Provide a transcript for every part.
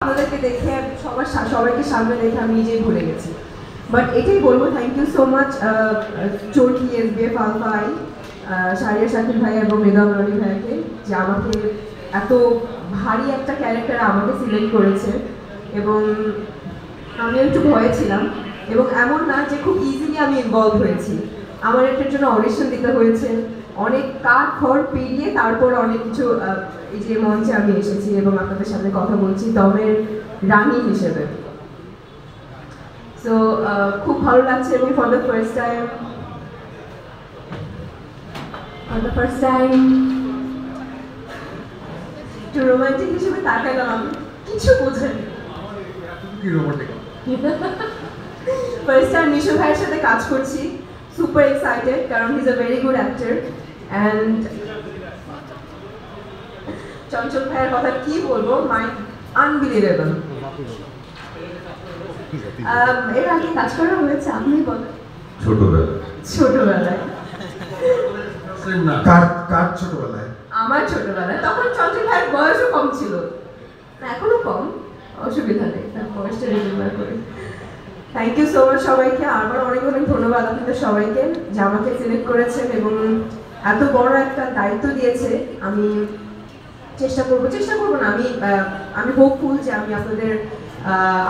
আপনাদেরকে দেখে সবাইকে সামনে দেখে আমি নিজেই ভুলে গেছি। বাট এটাই বলবো, thank you so much Chorki, SBF alpha I, Shahriar Shakil ভাই এবং মৃদম রনি ভাইকে, যে আমাকে এত ভারী একটা ক্যারেক্টার আমাকে সিলেক্ট করেছে। এবং আমি একটু ভয়ে ছিলাম, এবং এমন না যে খুব ইজিলি আমি ইনভলভ হয়েছি। আমার এটার জন্য অডিশন দিতে হয়েছে, অনেক কাঠ খড় পেরিয়ে তারপর অনেক কিছু এই যে মঞ্চে আমি এসেছি এবং আপনাদের সাথে কথা বলছি দমের রানী হিসেবে। সো খুব ভালো লাগছে। এবং ফর দ্য ফার্স্ট টাইম একটু রোমান্টিক হিসেবে তাকাইলাম, আমি কিছু বোঝানি। ফার্স্ট টাইম মিশু ভাইয়ের সাথে কাজ করছি, সুপার এক্সাইটেড, কারণ he is a very good actor. And Chanchal ভাইয়ের কথা কি বলবো, মাই আনবিলিভেবল। এর আগে কাজ করা হয়েছে আপনি বলেন? ছোটবেলায় ছোটবেলায় আমার ছোটবেলায়, তখন চঞ্চল ভাইয়ের বয়সও কম ছিল, এখনো কম, অসুবিধা নেই, তার বয়সটা রিমেম্বার করে। থ্যাংক ইউ সো মাচ সবাইকে, আবার অনেক অনেক ধন্যবাদ আপনাদের সবাইকে যে আমাকে সিলেক্ট করেছেন এবং এত বড় একটা দায়িত্ব দিয়েছে। আমি চেষ্টা করবো না, আমি হোপফুল যে আমি আপনাদের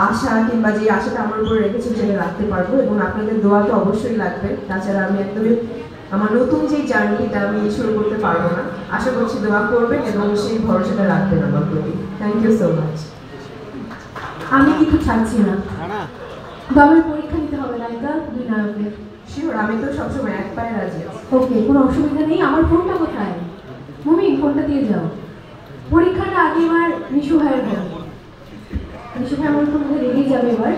আশা কিংবা যে আশাটা আমার উপরে রেখেছি সেটা রাখতে পারবো, এবং আপনাদের দোয়া তো অবশ্যই লাগবে। তাছাড়া আমি একদমই আমার নতুন যে জার্নিটা আমি শুরু করতে পারবো না। আশা করছি দোয়া করবেন এবং সেই ভরসাটা রাখবেন আমার প্রতি। Thank you so much. আমি কিন্তু ছাড়ছি না, দমের পরীক্ষা দিতে হবে নায়িকা, দুই নায়কের। শিওর, আমি তো সবসময় এক পায়ে রাজি আছি। ওকে, কোনো অসুবিধা নেই। আমার ফোনটা কোথায়? মুমিন, ফোনটা দিয়ে যাও। পরীক্ষাটা আগেবার মিশু ভাইয়ের হবে। মিশু ভাই আমার ফোন রেডি যাবে এবার।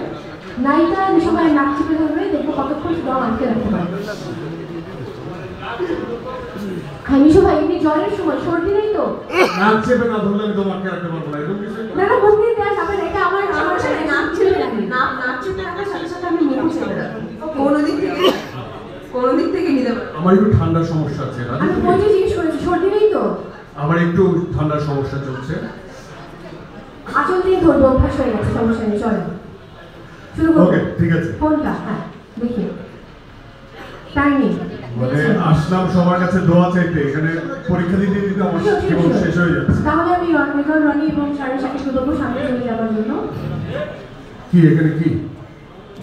নায়িকা মিশু ভাইয়ের নাক চেপে ধরবে, দেখবো কতক্ষণ দম আটকে রাখতে পারে। হ্যাঁ মিশু ভাই, এমনি জ্বরের সময় সর্দি নেই তো? নাক চেপে না ধরলে আমি দম আটকে রাখতে পারবো না, এরকম কিছু না না, মুখ দিয়ে দেওয়া যাবে না, এটা আমার সাথে নাক চেপে রাখি। নাক চেপে রাখার সাথে সাথে আমি মুখ চেপে রাখি, কোনো দিক থেকে নিতে পারি। আমার একটু ঠান্ডার সমস্যা আছে। আমি বলতে জিজ্ঞেস করেছি, সর্দি নেই তো? আমার একটু ঠান্ডার সমস্যা চলছে। আচল দিয়ে ধরবো, অভ্যাস হয়ে গেছে, সমস্যা নেই, চলে শুরু করবো। ওকে, ঠিক আছে। ফোনটা হ্যাঁ দেখি, টাইমিং মানে আসলাম সবার কাছে দোয়া চাইতে, এখানে পরীক্ষা দিতে দিতে আমার জীবন শেষ হয়ে যাচ্ছে। তাহলে আমি রনি এবং শাহরিয়ার শাকিলকে বলবো সামনে চলে যাওয়ার জন্য। কি এখানে কি